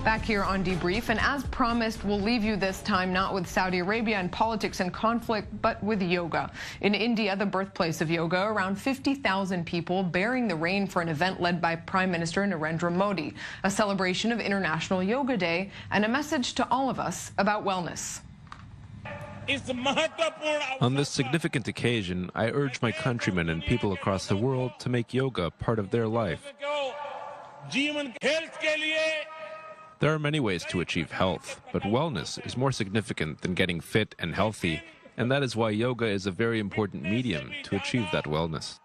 Back here on Debrief, and as promised, we'll leave you this time not with Saudi Arabia and politics and conflict, but with yoga. In India, the birthplace of yoga, around 50,000 people bearing the rein for an event led by Prime Minister Narendra Modi, a celebration of International Yoga Day and a message to all of us about wellness. On this significant occasion, I urge my countrymen and people across the world to make yoga part of their life. There are many ways to achieve health, but wellness is more significant than getting fit and healthy, and that is why yoga is a very important medium to achieve that wellness.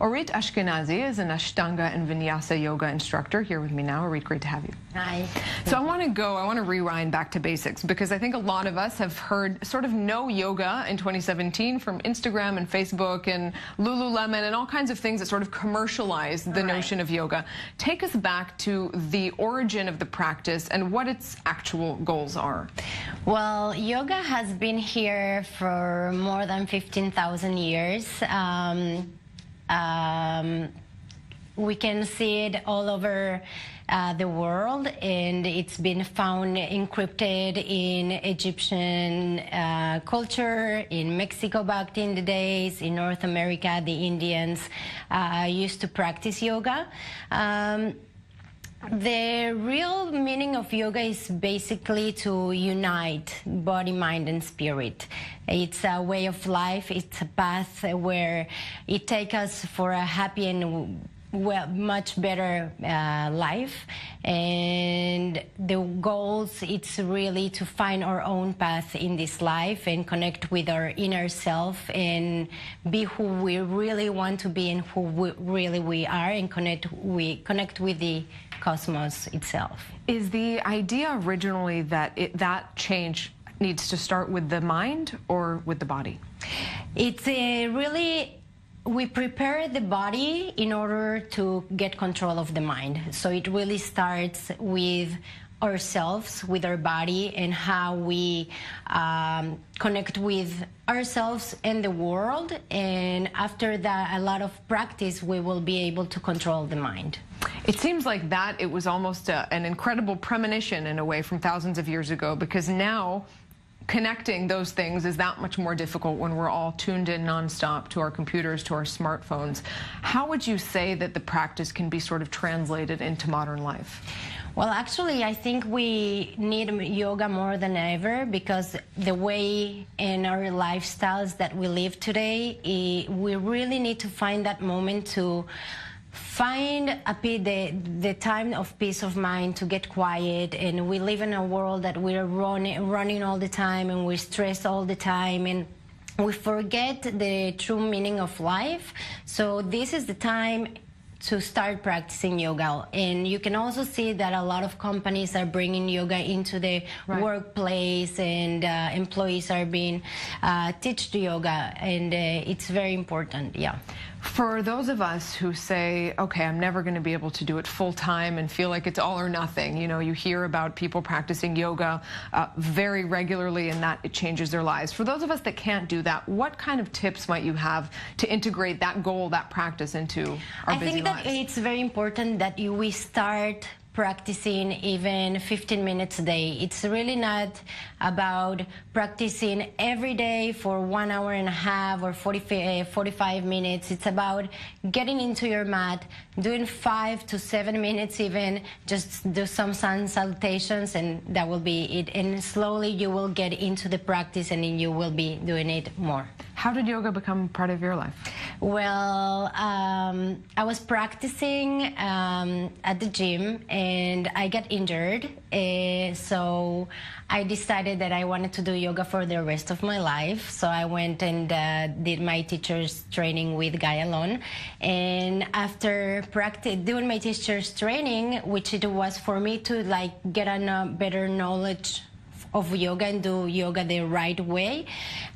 Orit Ashkenazi is an Ashtanga and Vinyasa yoga instructor here with me now. Orit, great to have you. Hi. So I want to rewind back to basics, because I think a lot of us have heard sort of no yoga in 2017 from Instagram and Facebook and Lululemon and all kinds of things that sort of commercialize the notion of yoga. Take us back to the origin of the practice and what its actual goals are. Well, yoga has been here for more than 15,000 years. We can see it all over the world, and it's been found encrypted in Egyptian culture, in Mexico back in the days, in North America, the Indians used to practice yoga. The real meaning of yoga is basically to unite body, mind, and spirit. It's a way of life. It's a path where it takes us for a happy and much better life. And the goals, it's really to find our own path in this life and connect with our inner self and be who we really want to be and who we are, and connect with the cosmos itself. Is the idea originally that that change needs to start with the mind or with the body? It's really, we prepare the body in order to get control of the mind. So it really starts with ourselves, with our body, and how we connect with ourselves and the world. And after that, a lot of practice, we will be able to control the mind. It seems like that it was almost an incredible premonition in a way from thousands of years ago, because now connecting those things is that much more difficult when we're all tuned in nonstop to our computers, to our smartphones. How would you say that the practice can be sort of translated into modern life? Well, actually, I think we need yoga more than ever, because the way in our lifestyles that we live today, we really need to find that moment to find the time of peace of mind, to get quiet. And we live in a world that we're running all the time, and we're stressed all the time, and we forget the true meaning of life. So this is the time to start practicing yoga. And you can also see that a lot of companies are bringing yoga into the workplace, and employees are being taught yoga, and it's very important. For those of us who say, okay, I'm never going to be able to do it full time and feel like it's all or nothing, you know, you hear about people practicing yoga very regularly and that it changes their lives. For those of us that can't do that, what kind of tips might you have to integrate that goal, that practice into our busy lives? I think that it's very important that we start practicing even 15 minutes a day. It's really not about practicing every day for 1 hour and a half or 45 minutes. It's about getting into your mat, doing 5 to 7 minutes even, just do some sun salutations, and that will be it. And slowly you will get into the practice, and then you will be doing it more. How did yoga become part of your life? Well, I was practicing at the gym, and I got injured. So I decided that I wanted to do yoga for the rest of my life. So I went and did my teacher's training with Guy Alon. And after doing my teacher's training, which it was for me to get a better knowledge of yoga and do yoga the right way,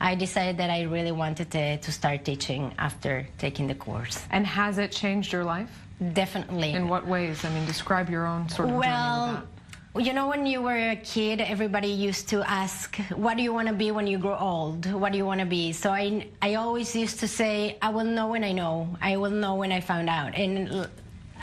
I decided that I really wanted to start teaching after taking the course. And has it changed your life? Definitely. In what ways? I mean, describe your own sort of journey with that. You know, when you were a kid, everybody used to ask, what do you want to be when you grow old? What do you want to be? So I always used to say, I will know when I know. I will know when I found out. And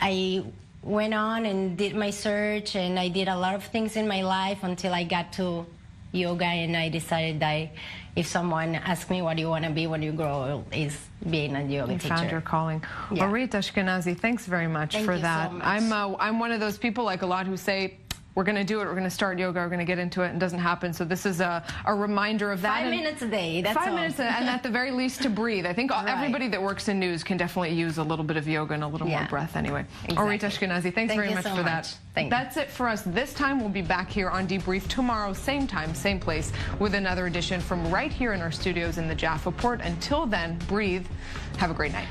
I went on and did my search, and I did a lot of things in my life until I got to yoga, and I decided that if someone asks me what do you want to be when you grow, is being a yoga teacher. You found your calling. Yeah. Orit Ashkenazi, thanks very much for that. So much. I'm one of those people, like a lot, who say, we're going to do it, we're going to start yoga, we're going to get into it, and it doesn't happen. So this is a reminder of that. 5 minutes a day, that's 5 all. minutes, and at the very least to breathe. I think Right. everybody that works in news can definitely use a little bit of yoga and a little more breath anyway. Exactly. Orit Ashkenazi, thanks very much for that. That's it for us this time. We'll be back here on Debrief tomorrow, same time, same place, with another edition from right here in our studios in the Jaffa Port. Until then, breathe. Have a great night.